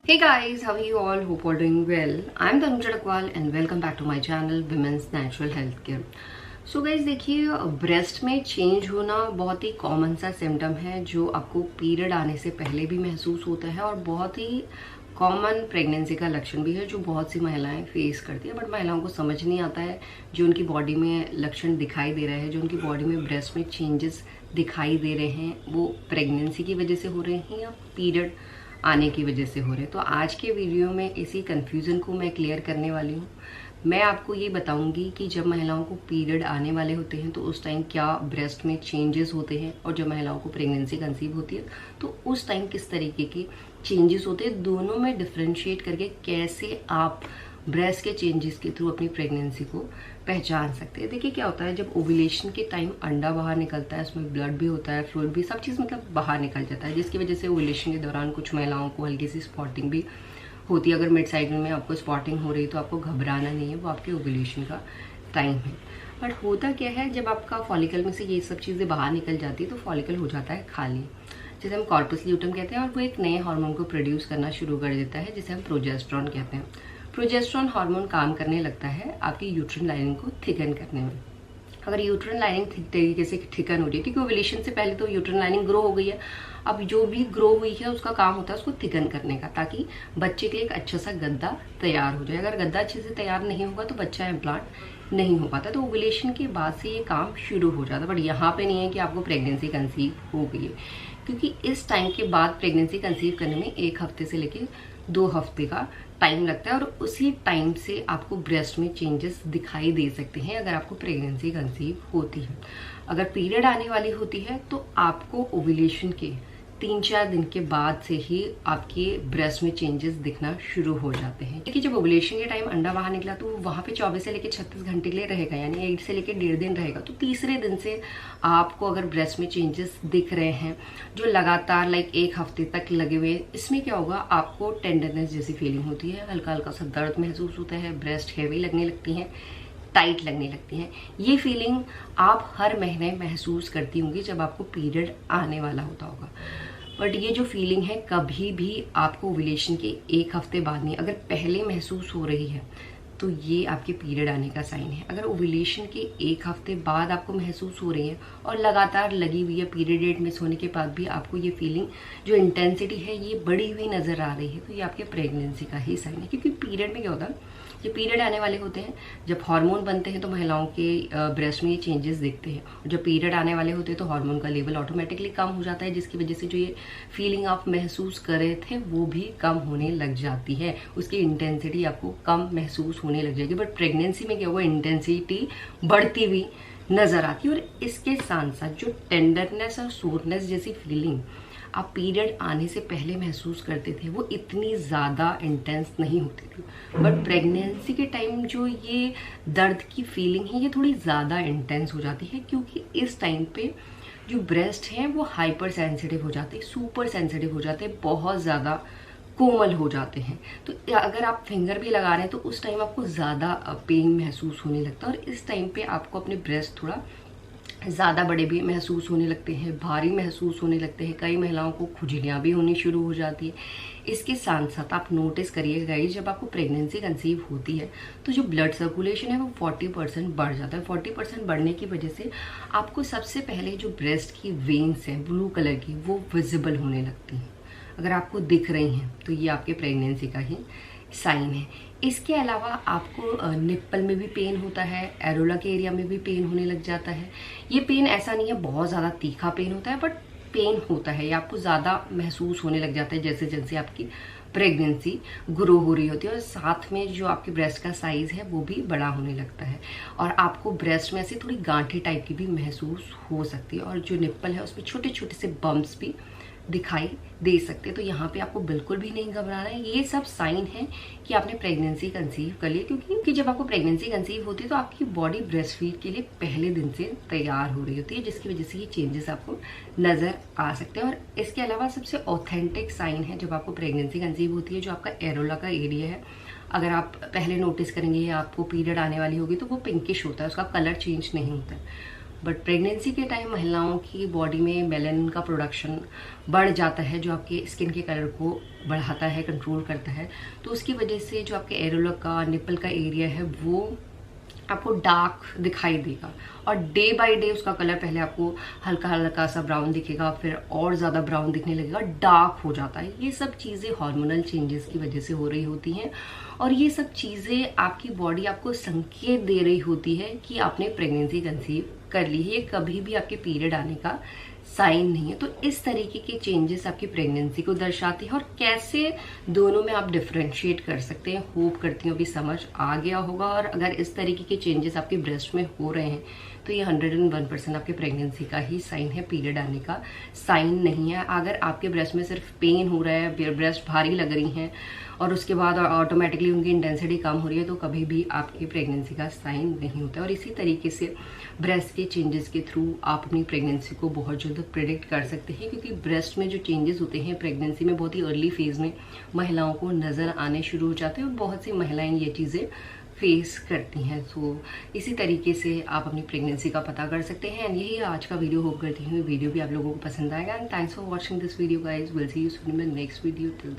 Hey guys, how are you all? Hope all doing well. I'm Tanuja Dakwal and welcome back to my channel Women's Natural Health Care. So guys देखिए, breast में change होना बहुत ही common सा symptom है जो आपको period आने से पहले भी महसूस होता है और बहुत ही कॉमन प्रेगनेंसी का लक्षण भी है जो बहुत सी महिलाएं फेस करती है। बट महिलाओं को समझ नहीं आता है जो उनकी बॉडी में लक्षण दिखाई दे रहा है, जो उनकी बॉडी में ब्रेस्ट में चेंजेस दिखाई दे रहे हैं वो प्रेगनेंसी की वजह से हो रहे हैं या पीरियड आने की वजह से हो रहे हैं। तो आज के वीडियो में इसी कंफ्यूजन को मैं क्लियर करने वाली हूँ। मैं आपको ये बताऊंगी कि जब महिलाओं को पीरियड आने वाले होते हैं तो उस टाइम क्या ब्रेस्ट में चेंजेस होते हैं, और जब महिलाओं को प्रेगनेंसी कंसीव होती है तो उस टाइम किस तरीके के चेंजेस होते हैं, दोनों में डिफ्रेंशिएट करके कैसे आप ब्रेस्ट के चेंजेस के थ्रू अपनी प्रेगनेंसी को पहचान सकते हैं। देखिए क्या होता है, जब ओव्यूलेशन के टाइम अंडा बाहर निकलता है, उसमें ब्लड भी होता है, फ्लूइड भी, सब चीज़ मतलब बाहर निकल जाता है, जिसकी वजह से ओव्यूलेशन के दौरान कुछ महिलाओं को हल्की सी स्पॉटिंग भी होती है। अगर मिड साइकिल में आपको स्पॉटिंग हो रही है तो आपको घबराना नहीं है, वो आपके ओव्यूलेशन का टाइम है। बट होता क्या है, जब आपका फॉलिकल में से ये सब चीज़ें बाहर निकल जाती है तो फॉलिकल हो जाता है खाली, जिसे हम कॉर्पस ल्यूटम कहते हैं, और वो एक नए हार्मोन को प्रोड्यूस करना शुरू कर देता है जिसे हम प्रोजेस्टेरॉन कहते हैं। प्रोजेस्टेरॉन हार्मोन काम करने लगता है आपकी यूट्रिन लाइनिंग को थिकन करने में। अगर यूट्रिन लाइनिंग ठीक तरीके से थिकन हो रही है, क्योंकि ओव्यूलेशन से पहले तो यूट्रिन लाइनिंग ग्रो हो गई है, अब जो भी ग्रो हुई है उसका काम होता है उसको थिकन करने का, ताकि बच्चे के लिए एक अच्छा सा गद्दा तैयार हो जाए। अगर गद्दा अच्छे से तैयार नहीं होगा तो बच्चा इम्प्लांट नहीं हो पाता। तो ओव्यूलेशन के बाद से ये काम शुरू हो जाता है। बट यहाँ पे नहीं है कि आपको प्रेगनेंसी कंसीव हो गई है, क्योंकि इस टाइम के बाद प्रेगनेंसी कंसीव करने में 1 हफ्ते से लेकर 2 हफ्ते का टाइम लगता है, और उसी टाइम से आपको ब्रेस्ट में चेंजेस दिखाई दे सकते हैं अगर आपको प्रेगनेंसी कंसीव होती है। अगर पीरियड आने वाली होती है तो आपको ओव्यूलेशन के 3-4 दिन के बाद से ही आपके ब्रेस्ट में चेंजेस दिखना शुरू हो जाते हैं। देखिए जब ओव्यूलेशन के टाइम अंडा बाहर निकला तो वहाँ पे 24 से लेकर 36 घंटे के लिए रहेगा, यानी 1 से लेकर 1.5 दिन रहेगा। तो तीसरे दिन से आपको अगर ब्रेस्ट में चेंजेस दिख रहे हैं जो लगातार 1 हफ्ते तक लगे हुए, इसमें क्या होगा, आपको टेंडरनेस जैसी फीलिंग होती है, हल्का हल्का सा दर्द महसूस होता है, ब्रेस्ट हैवी लगने लगती हैं, टाइट लगने लगती हैं। ये फीलिंग आप हर महीने महसूस करती होंगी जब आपको पीरियड आने वाला होता होगा। बट ये जो फीलिंग है कभी भी आपको ओव्यूलेशन के 1 हफ्ते बाद नहीं, अगर पहले महसूस हो रही है तो ये आपके पीरियड आने का साइन है। अगर ओव्यूलेशन के 1 हफ्ते बाद आपको महसूस हो रही है और लगातार लगी हुई है, पीरियड डेट मिस होने के बाद भी आपको ये फीलिंग जो इंटेंसिटी है ये बढ़ी हुई नजर आ रही है, तो ये आपके प्रेगनेंसी का ही साइन है। क्योंकि पीरियड में क्या होता है, जब पीरियड आने वाले होते हैं, जब हार्मोन बनते हैं तो महिलाओं के ब्रेस्ट में ये चेंजेस दिखते हैं, और जब पीरियड आने वाले होते हैं तो हार्मोन का लेवल ऑटोमेटिकली कम हो जाता है, जिसकी वजह से जो ये फीलिंग आप महसूस कर रहे थे वो भी कम होने लग जाती है, उसकी इंटेंसिटी आपको कम महसूस होने लग जाएगी। बट प्रेगनेंसी में क्या हुआ, इंटेंसिटी बढ़ती हुई नजर आती है। और इसके साथ साथ जो टेंडरनेस और सोरनेस जैसी फीलिंग आप पीरियड आने से पहले महसूस करते थे वो इतनी ज़्यादा इंटेंस नहीं होती थी। बट प्रेगनेंसी के टाइम जो ये दर्द की फीलिंग है ये थोड़ी ज़्यादा इंटेंस हो जाती है, क्योंकि इस टाइम पे जो ब्रेस्ट है वो हाइपर सेंसिटिव हो जाते हैं, सुपर सेंसिटिव हो जाते हैं, बहुत ज़्यादा कोमल हो जाते हैं। तो अगर आप फिंगर भी लगा रहे हैं तो उस टाइम आपको ज़्यादा पेन महसूस होने लगता है, और इस टाइम पे आपको अपने ब्रेस्ट थोड़ा ज़्यादा बड़े भी महसूस होने लगते हैं, भारी महसूस होने लगते हैं, कई महिलाओं को खुजलियाँ भी होनी शुरू हो जाती है। इसके साथ साथ आप नोटिस करिएगा जब आपको प्रेगनेंसी कंसीव होती है तो जो ब्लड सर्कुलेशन है वो 40% बढ़ जाता है। 40% बढ़ने की वजह से आपको सबसे पहले जो ब्रेस्ट की वेन्स हैं ब्लू कलर की वो विजिबल होने लगती हैं। अगर आपको दिख रही हैं तो ये आपके प्रेगनेंसी का ही साइन है। इसके अलावा आपको निप्पल में भी पेन होता है, एरोला के एरिया में भी पेन होने लग जाता है। ये पेन ऐसा नहीं है बहुत ज़्यादा तीखा पेन होता है, बट पेन होता है, ये आपको ज़्यादा महसूस होने लग जाता है जैसे जैसे आपकी प्रेगनेंसी ग्रो हो रही होती है, और साथ में जो आपके ब्रेस्ट का साइज़ है वो भी बड़ा होने लगता है, और आपको ब्रेस्ट में ऐसे थोड़ी गांठें टाइप की भी महसूस हो सकती है, और जो निप्पल है उसमें छोटे छोटे से बम्प्स भी दिखाई दे सकते हैं। तो यहाँ पे आपको बिल्कुल भी नहीं घबराना है, ये सब साइन है कि आपने प्रेगनेंसी कंसीव कर लिया, क्योंकि जब आपको प्रेगनेंसी कंसीव होती है तो आपकी बॉडी ब्रेस्ट फीड के लिए पहले दिन से तैयार हो रही होती है, जिसकी वजह से ये चेंजेस आपको नजर आ सकते हैं। और इसके अलावा सबसे ऑथेंटिक साइन है जब आपको प्रेगनेंसी कंसीव होती है जो आपका एरोला का एरिया है। अगर आप पहले नोटिस करेंगे या आपको पीरियड आने वाली होगी तो वो पिंकिश होता है, उसका कलर चेंज नहीं होता है। बट प्रेगनेंसी के टाइम महिलाओं की बॉडी में मेलानिन का प्रोडक्शन बढ़ जाता है, जो आपके स्किन के कलर को बढ़ाता है, कंट्रोल करता है। तो उसकी वजह से जो आपके एरोला का निपल का एरिया है वो आपको डार्क दिखाई देगा, और डे बाय डे उसका कलर पहले आपको हल्का हल्का सा ब्राउन दिखेगा, फिर और ज़्यादा ब्राउन दिखने लगेगा, डार्क हो जाता है। ये सब चीज़ें हार्मोनल चेंजेस की वजह से हो रही होती हैं, और ये सब चीज़ें आपकी बॉडी आपको संकेत दे रही होती है कि आपने प्रेगनेंसी कंसीव कर ली है। ये कभी भी आपके पीरियड आने का साइन नहीं है। तो इस तरीके के चेंजेस आपकी प्रेगनेंसी को दर्शाते हैं, और कैसे दोनों में आप डिफरेंशिएट कर सकते हैं, होप करती हूँ अभी समझ आ गया होगा। और अगर इस तरीके के चेंजेस आपके ब्रेस्ट में हो रहे हैं तो ये 101% आपके प्रेगनेंसी का ही साइन है, पीरियड आने का साइन नहीं है। अगर आपके ब्रेस्ट में सिर्फ पेन हो रहा है, ब्रेस्ट भारी लग रही हैं और उसके बाद ऑटोमेटिकली उनकी इंटेंसिटी कम हो रही है, तो कभी भी आपकी प्रेगनेंसी का साइन नहीं होता। और इसी तरीके से ब्रेस्ट के चेंजेस के थ्रू आप अपनी प्रेगनेंसी को बहुत जल्द प्रिडिक्ट कर सकते हैं, क्योंकि ब्रेस्ट में जो चेंजेस होते हैं प्रेगनेंसी में बहुत ही अर्ली फेज में महिलाओं को नज़र आने शुरू हो जाते हैं, और बहुत सी महिलाएं ये चीज़ें फेस करती हैं। सो इसी तरीके से आप अपनी प्रेगनेंसी का पता कर सकते हैं। एंड यही आज का वीडियो, होप करती हूँ वीडियो भी आप लोगों को पसंद आएगा। And thanks for watching this video guys, will see you soon in the next video. Till then